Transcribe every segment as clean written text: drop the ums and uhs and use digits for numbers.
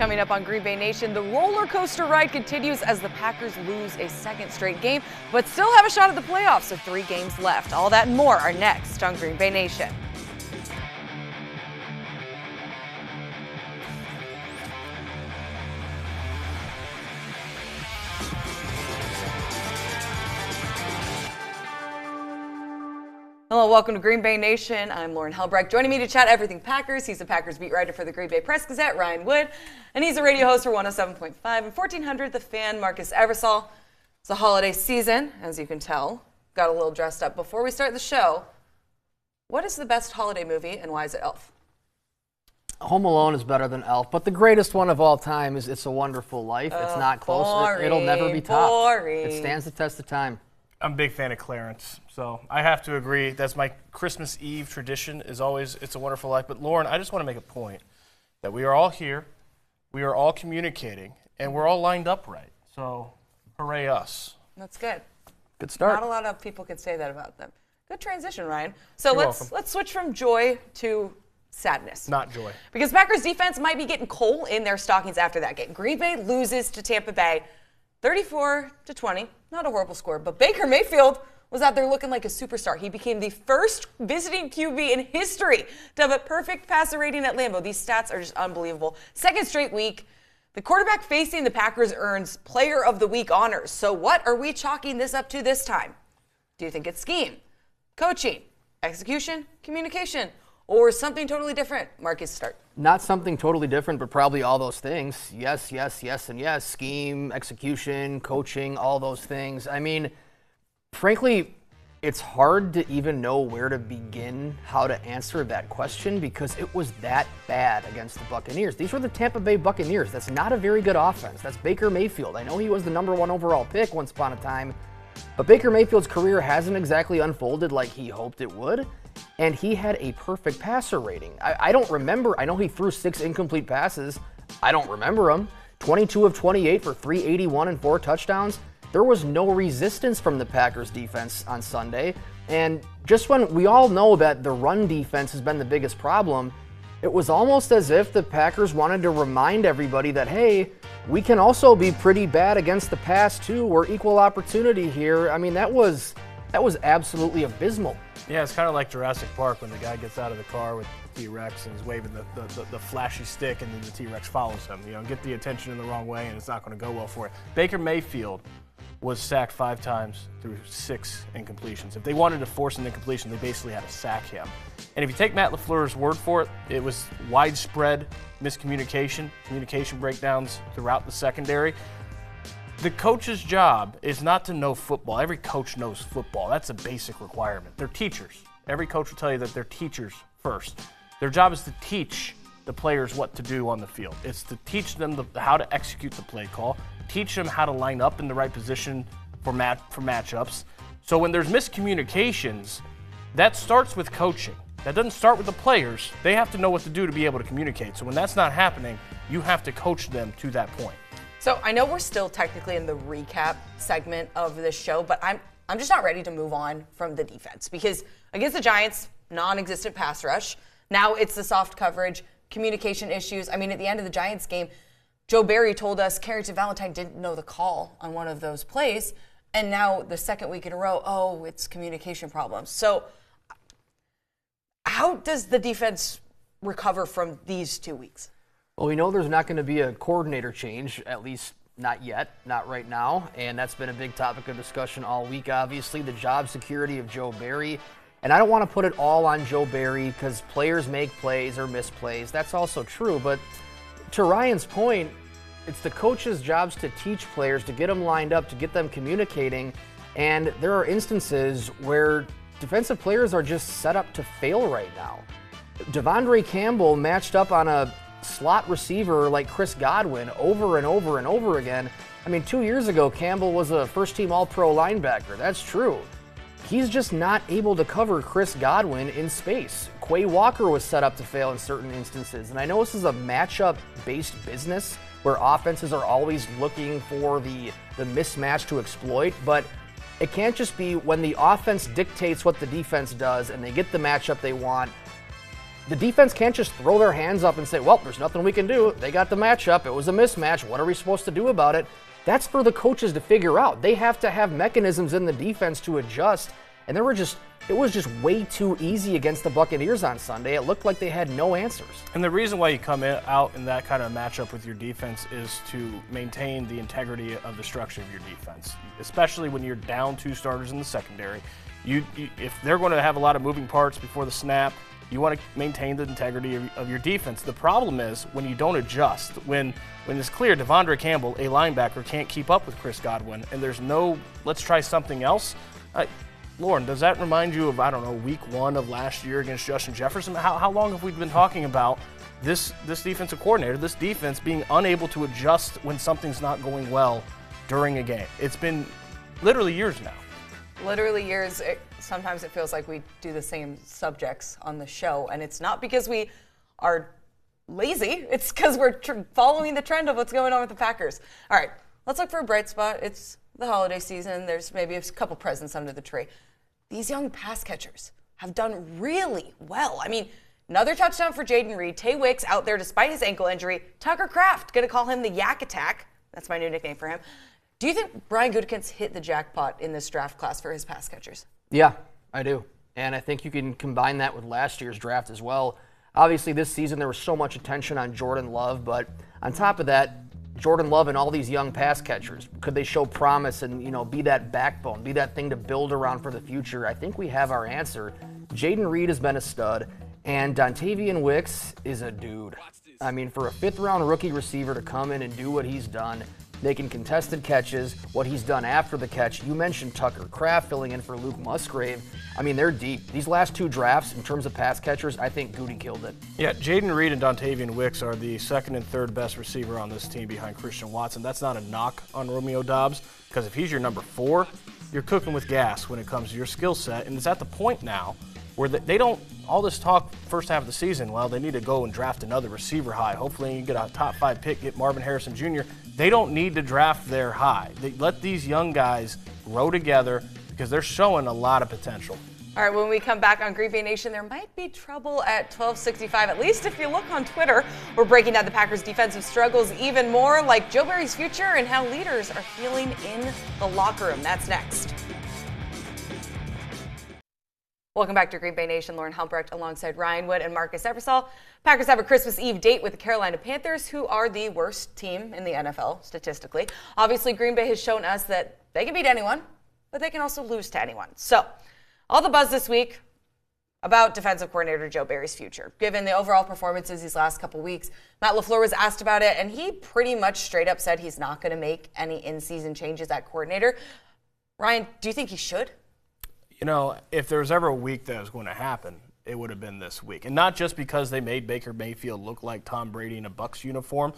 Coming up on Green Bay Nation, the roller coaster ride continues as the Packers lose a second straight game, but still have a shot at the playoffs, so 3 games left. All that and more are next on Green Bay Nation. Hello, welcome to Green Bay Nation. I'm Lauren Helbrecht. Joining me to chat everything Packers, he's the Packers beat writer for the Green Bay Press-Gazette, Ryan Wood, and he's a radio host for 107.5 and 1400 The Fan, Marcus Eversole. It's the holiday season, as you can tell. Got a little dressed up. Before we start the show, what is the best holiday movie and why is it Elf? Home Alone is better than Elf, but the greatest one of all time is It's a Wonderful Life. It's not close. It'll never be topped. It stands the test of time. I'm a big fan of Clarence, so I have to agree. That's my Christmas Eve tradition is always It's a Wonderful Life. But Lauren, I just want to make a point that we are all here, we are all communicating, and we're all lined up right. So hooray us. That's good. Good start. Not a lot of people could say that about them. Good transition, Ryan. So let's switch from joy to sadness. Not joy. Because Packers defense might be getting coal in their stockings after that game. Green Bay loses to Tampa Bay 34-20. Not a horrible score, but Baker Mayfield was out there looking like a superstar. He became the first visiting QB in history to have a perfect passer rating at Lambeau. These stats are just unbelievable. Second straight week, the quarterback facing the Packers earns Player of the Week honors. So what are we chalking this up to this time? Do you think it's scheme, coaching, execution, communication, or something totally different? Marcus, start. Not something totally different, but probably all those things. Yes, yes, yes, and yes. Scheme, execution, coaching, all those things. I mean, frankly, it's hard to even know where to begin how to answer that question because it was that bad against the Buccaneers. These were the Tampa Bay Buccaneers. That's not a very good offense. That's Baker Mayfield. I know he was the #1 overall pick once upon a time, but Baker Mayfield's career hasn't exactly unfolded like he hoped it would. And he had a perfect passer rating. I don't remember. I know he threw 6 incomplete passes. I don't remember him. 22 of 28 for 381 and 4 touchdowns. There was no resistance from the Packers defense on Sunday. And just when we all know that the run defense has been the biggest problem, it was almost as if the Packers wanted to remind everybody that, hey, we can also be pretty bad against the pass too. We're equal opportunity here. I mean, that was absolutely abysmal. Yeah, it's kind of like Jurassic Park when the guy gets out of the car with the T-Rex and is waving the flashy stick and then the T-Rex follows him. You know, get the attention in the wrong way and it's not going to go well for it. Baker Mayfield was sacked 5 times through 6 incompletions. If they wanted to force an incompletion, they basically had to sack him. And if you take Matt LaFleur's word for it, it was widespread miscommunication, communication breakdowns throughout the secondary. The coach's job is not to know football. Every coach knows football. That's a basic requirement. They're teachers. Every coach will tell you that they're teachers first. Their job is to teach the players what to do on the field. It's to teach them how to execute the play call, teach them how to line up in the right position for matchups. So when there's miscommunications, that starts with coaching. That doesn't start with the players. They have to know what to do to be able to communicate. So when that's not happening, you have to coach them to that point. So I know we're still technically in the recap segment of this show, but I'm just not ready to move on from the defense because against the Giants, non-existent pass rush. Now it's the soft coverage, communication issues. I mean, at the end of the Giants game, Joe Barry told us Carrington Valentine didn't know the call on one of those plays, and now the second week in a row, it's communication problems. So how does the defense recover from these 2 weeks? Well, we know there's not going to be a coordinator change, at least not yet, not right now, and that's been a big topic of discussion all week, obviously, the job security of Joe Barry. And I don't want to put it all on Joe Barry because players make plays or miss plays. That's also true, but to Ryan's point, it's the coach's jobs to teach players, to get them lined up, to get them communicating, and there are instances where defensive players are just set up to fail right now. Devondre Campbell matched up on a slot receiver like Chris Godwin over and over and over again. I mean, 2 years ago, Campbell was a first-team All-Pro linebacker. That's true. He's just not able to cover Chris Godwin in space. Quay Walker was set up to fail in certain instances. And I know this is a matchup-based business where offenses are always looking for the mismatch to exploit, but it can't just be when the offense dictates what the defense does and they get the matchup they want. the defense can't just throw their hands up and say, well, there's nothing we can do. They got the matchup. It was a mismatch. What are we supposed to do about it? That's for the coaches to figure out. They have to have mechanisms in the defense to adjust. And it was just way too easy against the Buccaneers on Sunday. It looked like they had no answers. And the reason why you come out in that kind of matchup with your defense is to maintain the integrity of the structure of your defense, especially when you're down 2 starters in the secondary. If they're going to have a lot of moving parts before the snap, you want to maintain the integrity of your defense. The problem is when you don't adjust, when it's clear Devondre Campbell, a linebacker, can't keep up with Chris Godwin, and there's no let's try something else. Lauren, does that remind you of, I don't know, week 1 of last year against Justin Jefferson? How long have we been talking about this defensive coordinator, this defense being unable to adjust when something's not going well during a game? It's been literally years now. Literally years. Sometimes it feels like we do the same subjects on the show, and it's not because we are lazy. It's because we're following the trend of what's going on with the Packers. All right, let's look for a bright spot. It's the holiday season. There's maybe a couple presents under the tree. These young pass catchers have done really well. I mean, another touchdown for Jaden Reed. Tay Wicks out there despite his ankle injury. Tucker Kraft, going to call him the Yak Attack. That's my new nickname for him. Do you think Brian Gutekunst hit the jackpot in this draft class for his pass catchers? Yeah, I do. And I think you can combine that with last year's draft as well. Obviously, this season there was so much attention on Jordan Love, but on top of that, Jordan Love and all these young pass catchers, could they show promise and, be that backbone, be that thing to build around for the future? I think we have our answer. Jaden Reed has been a stud, and Dontavian Wicks is a dude. I mean, for a 5th-round rookie receiver to come in and do what he's done, making contested catches, what he's done after the catch. You mentioned Tucker Kraft filling in for Luke Musgrave. I mean, they're deep. These last 2 drafts, in terms of pass catchers, I think Goody killed it. Yeah, Jaden Reed and Dontavian Wicks are the 2nd and 3rd best receiver on this team behind Christian Watson. That's not a knock on Romeo Doubs, because if he's your number 4, you're cooking with gas when it comes to your skill set. And it's at the point now where they don't, all this talk first half of the season, well, they need to go and draft another receiver high. Hopefully you get a top 5 pick, get Marvin Harrison Jr. They don't need to draft their high. They let these young guys grow together because they're showing a lot of potential. All right, when we come back on Green Bay Nation, there might be trouble at 1265, at least if you look on Twitter. We're breaking down the Packers' defensive struggles even more, like Joe Barry's future and how leaders are feeling in the locker room. That's next. Welcome back to Green Bay Nation. Lauren Helmbrecht alongside Ryan Wood and Marcus Eversole. Packers have a Christmas Eve date with the Carolina Panthers, who are the worst team in the NFL statistically. Obviously, Green Bay has shown us that they can beat anyone, but they can also lose to anyone. So, all the buzz this week about defensive coordinator Joe Barry's future. Given the overall performances these last couple weeks, Matt LaFleur was asked about it, and he pretty much straight up said he's not going to make any in-season changes at coordinator. Ryan, do you think he should? If there was ever a week that was going to happen, it would have been this week. And not just because they made Baker Mayfield look like Tom Brady in a Bucs uniform,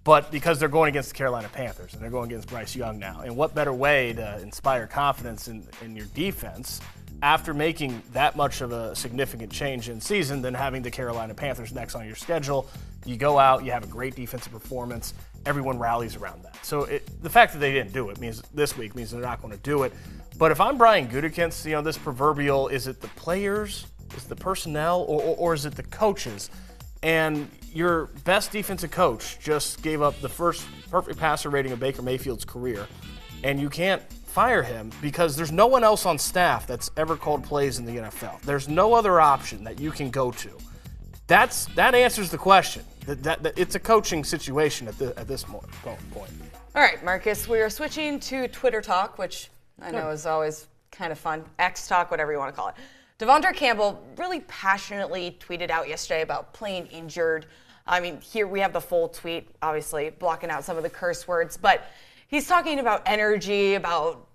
but because they're going against the Carolina Panthers and they're going against Bryce Young now. And what better way to inspire confidence in your defense after making that much of a significant change in season than having the Carolina Panthers next on your schedule? You go out, you have a great defensive performance, everyone rallies around that. So the fact that they didn't do it means this week means they're not going to do it. But if I'm Brian Gutekunst, this proverbial, is it the players, is it the personnel, or is it the coaches? And your best defensive coach just gave up the first perfect passer rating of Baker Mayfield's career, and you can't fire him because there's no one else on staff that's ever called plays in the NFL. There's no other option that you can go to. That answers the question. That it's a coaching situation at this point. All right, Marcus, we are switching to Twitter talk, which I know is always kind of fun. X talk, whatever you want to call it. Devondre Campbell really passionately tweeted out yesterday about playing injured. I mean, here we have the full tweet, obviously blocking out some of the curse words, but he's talking about energy, about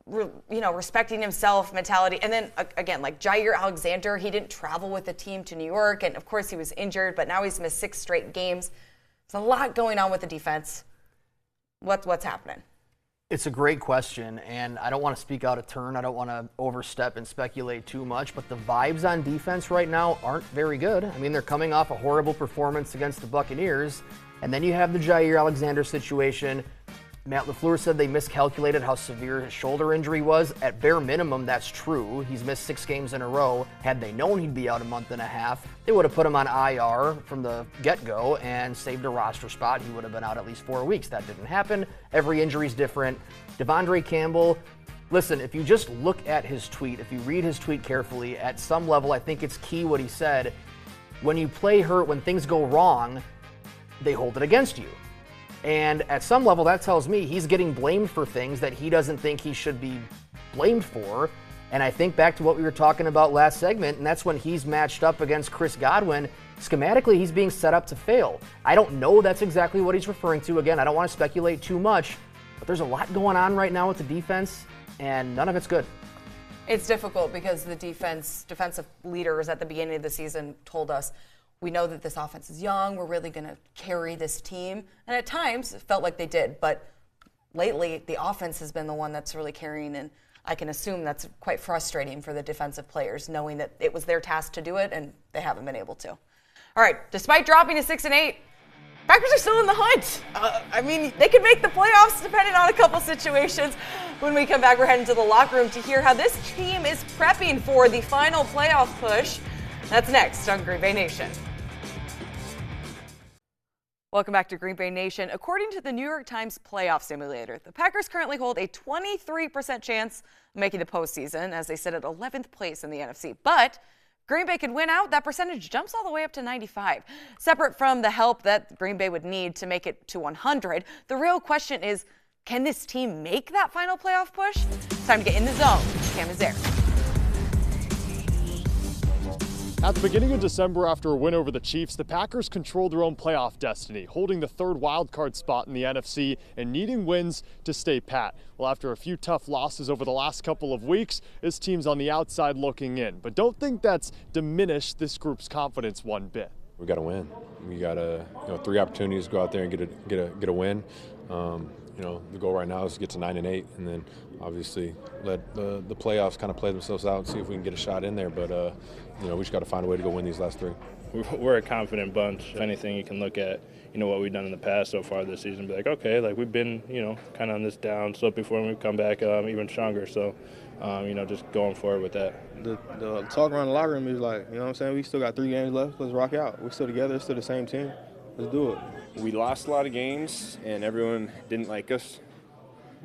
respecting himself, mentality, and then again, like Jair Alexander, he didn't travel with the team to New York, and of course he was injured, but now he's missed 6 straight games. There's a lot going on with the defense. What's happening? It's a great question, and I don't want to speak out of turn. I don't want to overstep and speculate too much, but the vibes on defense right now aren't very good. I mean, they're coming off a horrible performance against the Buccaneers, and then you have the Jair Alexander situation. Matt LaFleur said they miscalculated how severe his shoulder injury was. At bare minimum, that's true. He's missed 6 games in a row. Had they known he'd be out a month and a half, they would have put him on IR from the get-go and saved a roster spot. He would have been out at least 4 weeks. That didn't happen. Every injury's different. Devondre Campbell, listen, if you just look at his tweet, if you read his tweet carefully, at some level, I think it's key what he said. When you play hurt, when things go wrong, they hold it against you. And at some level, that tells me he's getting blamed for things that he doesn't think he should be blamed for. And I think back to what we were talking about last segment, and that's when he's matched up against Chris Godwin. Schematically, he's being set up to fail. I don't know that's exactly what he's referring to. Again, I don't want to speculate too much, but there's a lot going on right now with the defense, and none of it's good. It's difficult because the defensive leaders at the beginning of the season told us, we know that this offense is young. We're really going to carry this team. And at times, it felt like they did. But lately, the offense has been the one that's really carrying. And I can assume that's quite frustrating for the defensive players, knowing that it was their task to do it, and they haven't been able to. All right, despite dropping to 6-8, Packers are still in the hunt. I mean, they could make the playoffs depending on a couple situations. When we come back, we're heading to the locker room to hear how this team is prepping for the final playoff push. That's next on Green Bay Nation. Welcome back to Green Bay Nation. According to the New York Times playoff simulator, the Packers currently hold a 23% chance of making the postseason as they sit at 11th place in the NFC. But Green Bay could win out, that percentage jumps all the way up to 95. Separate from the help that Green Bay would need to make it to 100, the real question is, can this team make that final playoff push? It's time to get in the zone. Cam is there. At the beginning of December, after a win over the Chiefs, the Packers controlled their own playoff destiny, holding the 3rd wildcard spot in the NFC and needing wins to stay pat. Well, after a few tough losses over the last couple of weeks, this team's on the outside looking in. But don't think that's diminished this group's confidence one bit. We got to win. We got to, 3 opportunities to go out there and get a win. The goal right now is to get to 9-8, and then obviously let the playoffs kind of play themselves out and see if we can get a shot in there. But we just got to find a way to go win these last 3. We're a confident bunch. If anything, you can look at what we've done in the past so far this season, and be like, okay, like we've been kind of on this down slope before, and we've come back even stronger. So just going forward with that. The talk around the locker room is like, what I'm saying, we still got 3 games left. Let's rock out. We're still together. It's still the same team. Let's do it. We lost a lot of games, and everyone didn't like us.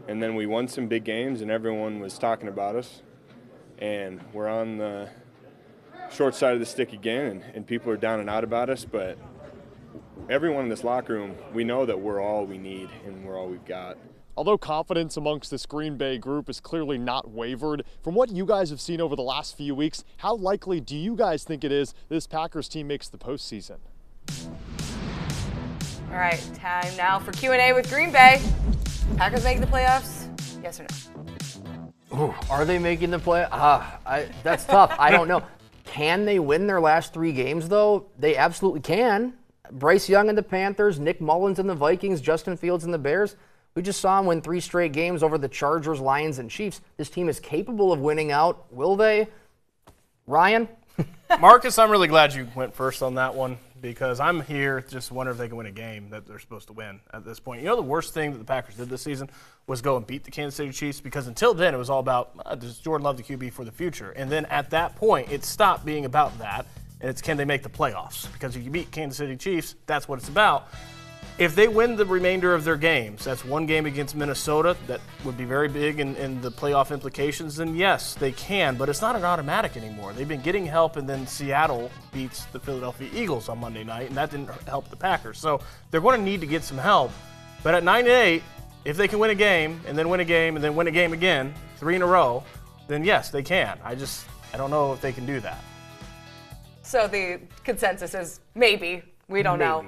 And then we won some big games, and everyone was talking about us. And we're on the short side of the stick again, and people are down and out about us. But everyone in this locker room, we know that we're all we need and we're all we've got. Although confidence amongst this Green Bay group is clearly not wavered, from what you guys have seen over the last few weeks, how likely do you guys think it is this Packers team makes the postseason? All right, time now for Q&A with Green Bay. Packers making the playoffs? Yes or no? Ooh, are they making the play? That's tough. I don't know. Can they win their last 3 games, though? They absolutely can. Bryce Young and the Panthers, Nick Mullins and the Vikings, Justin Fields and the Bears. We just saw them win 3 straight games over the Chargers, Lions, and Chiefs. This team is capable of winning out. Will they? Ryan? Marcus, I'm really glad you went first on that one because I'm here just wondering if they can win a game that they're supposed to win at this point. The worst thing that the Packers did this season was go and beat the Kansas City Chiefs because until then it was all about does Jordan Love the QB for the future? And then at that point it stopped being about that and it's can they make the playoffs? Because if you beat Kansas City Chiefs, that's what it's about. If they win the remainder of their games, that's 1 game against Minnesota, that would be very big in the playoff implications, then yes, they can, but it's not an automatic anymore. They've been getting help, and then Seattle beats the Philadelphia Eagles on Monday night, and that didn't help the Packers. So they're going to need to get some help. But at 9-8, if they can win a game, and then win a game, and then win a game again, 3 in a row, then yes, they can. I don't know if they can do that. So the consensus is maybe. We don't know.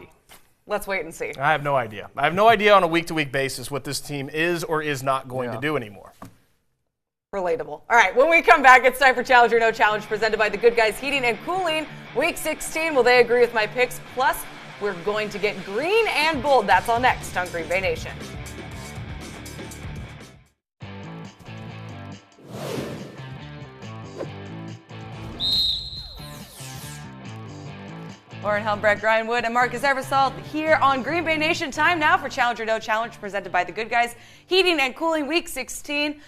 Let's wait and see. I have no idea. I have no idea on a week-to-week basis what this team is or is not going to do anymore. Relatable. All right, when we come back, it's time for Challenge or No Challenge presented by the Good Guys Heating and Cooling. Week 16, will they agree with my picks? Plus, we're going to get green and bold. That's all next on Green Bay Nation. Lauren Helmbrecht, Ryan Wood, and Marcus Eversalt here on Green Bay Nation. Time now for Challenge or No Challenge, presented by the Good Guys Heating and Cooling Week 16.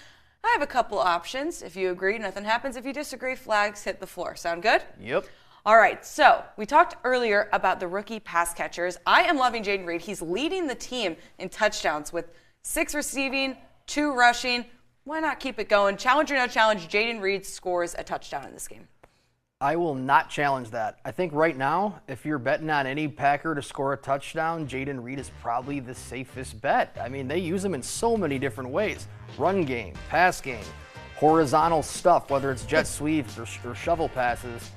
I have a couple options. If you agree, nothing happens. If you disagree, flags hit the floor. Sound good? Yep. All right, so we talked earlier about the rookie pass catchers. I am loving Jaden Reed. He's leading the team in touchdowns with 6 receiving, 2 rushing. Why not keep it going? Challenge or no challenge, Jaden Reed scores a touchdown in this game. I will not challenge that. I think right now, if you're betting on any Packer to score a touchdown, Jaden Reed is probably the safest bet. I mean, they use him in so many different ways. Run game, pass game, horizontal stuff, whether it's jet sweeps or shovel passes.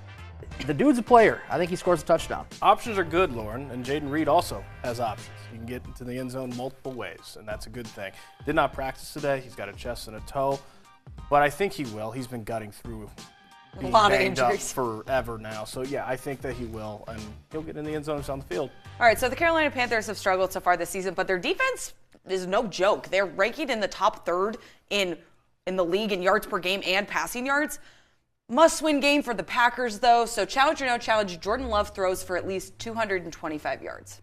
The dude's a player. I think he scores a touchdown. Options are good, Lauren, and Jaden Reed also has options. You can get into the end zone multiple ways, and that's a good thing. Did not practice today. He's got a chest and a toe, but I think he will. He's been gutting through A lot of banged up injuries forever now. So, yeah, I think that he will, and he'll get in the end zone on the field. All right, so the Carolina Panthers have struggled so far this season, but their defense is no joke. They're ranking in the top third in the league in yards per game and passing yards. Must-win game for the Packers, though. So challenge or no challenge, Jordan Love throws for at least 225 yards.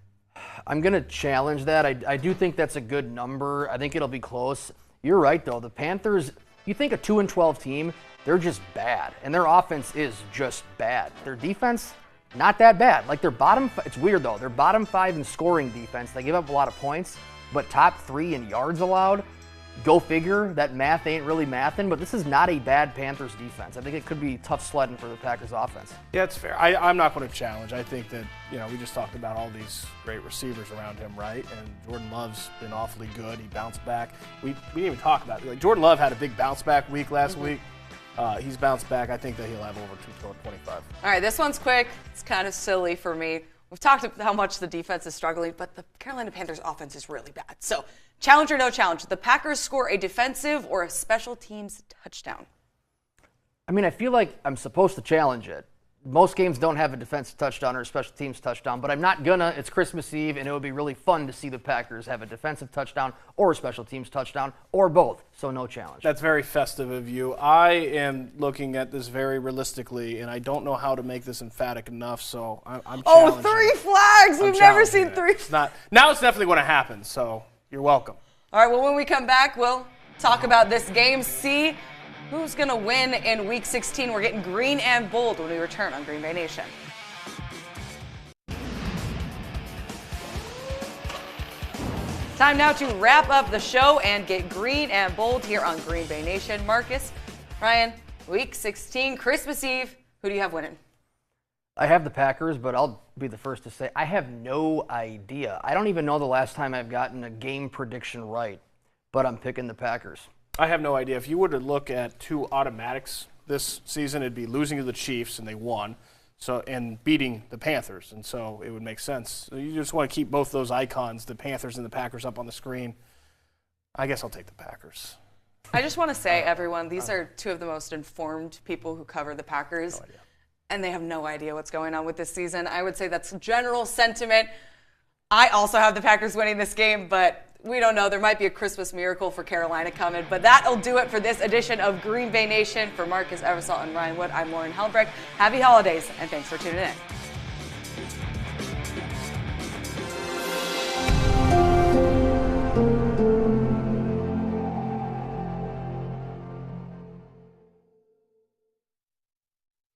I'm going to challenge that. I do think that's a good number. I think it'll be close. You're right, though. The Panthers, you think a 2-12 team, they're just bad. And their offense is just bad. Their defense, not that bad. Like their bottom, it's weird, though. They're bottom 5 in scoring defense. They give up a lot of points, but top 3 in yards allowed. Go figure, that math ain't really mathing, but this is not a bad Panthers defense. I think it could be tough sledding for the Packers offense. Yeah, it's fair. I'm not going to challenge. I think that, we just talked about all these great receivers around him, right? And Jordan Love's been awfully good. He bounced back. We didn't even talk about it. Like, Jordan Love had a big bounce back week last week. He's bounced back. I think that he'll have over 225. All right, this one's quick. It's kind of silly for me. We've talked about how much the defense is struggling, but the Carolina Panthers offense is really bad. So, challenge or no challenge, the Packers score a defensive or a special teams touchdown. I mean, I feel like I'm supposed to challenge it. Most games don't have a defensive touchdown or a special teams touchdown, but I'm not gonna. It's Christmas Eve, and it would be really fun to see the Packers have a defensive touchdown or a special teams touchdown or both, so no challenge. That's very festive of you. I am looking at this very realistically, and I don't know how to make this emphatic enough, so I'm challenging. 3 flags! We've never seen 3 flags. Now it's definitely going to happen, so you're welcome. All right, well, when we come back, we'll talk about this game, see who's going to win in Week 16. We're getting green and bold when we return on Green Bay Nation. Time now to wrap up the show and get green and bold here on Green Bay Nation. Marcus, Ryan, Week 16, Christmas Eve. Who do you have winning? I have the Packers, but I'll be the first to say I have no idea. I don't even know the last time I've gotten a game prediction right, but I'm picking the Packers. I have no idea. If you were to look at 2 automatics this season, it'd be losing to the Chiefs, and they won, and beating the Panthers, and so it would make sense. You just want to keep both those icons, the Panthers and the Packers, up on the screen. I guess I'll take the Packers. I just want to say, everyone, these are 2 of the most informed people who cover the Packers. No idea. And they have no idea what's going on with this season. I would say that's general sentiment. I also have the Packers winning this game, but we don't know. There might be a Christmas miracle for Carolina coming. But that'll do it for this edition of Green Bay Nation. For Marcus Eversalt and Ryan Wood, I'm Lauren Helmbrecht. Happy holidays, and thanks for tuning in.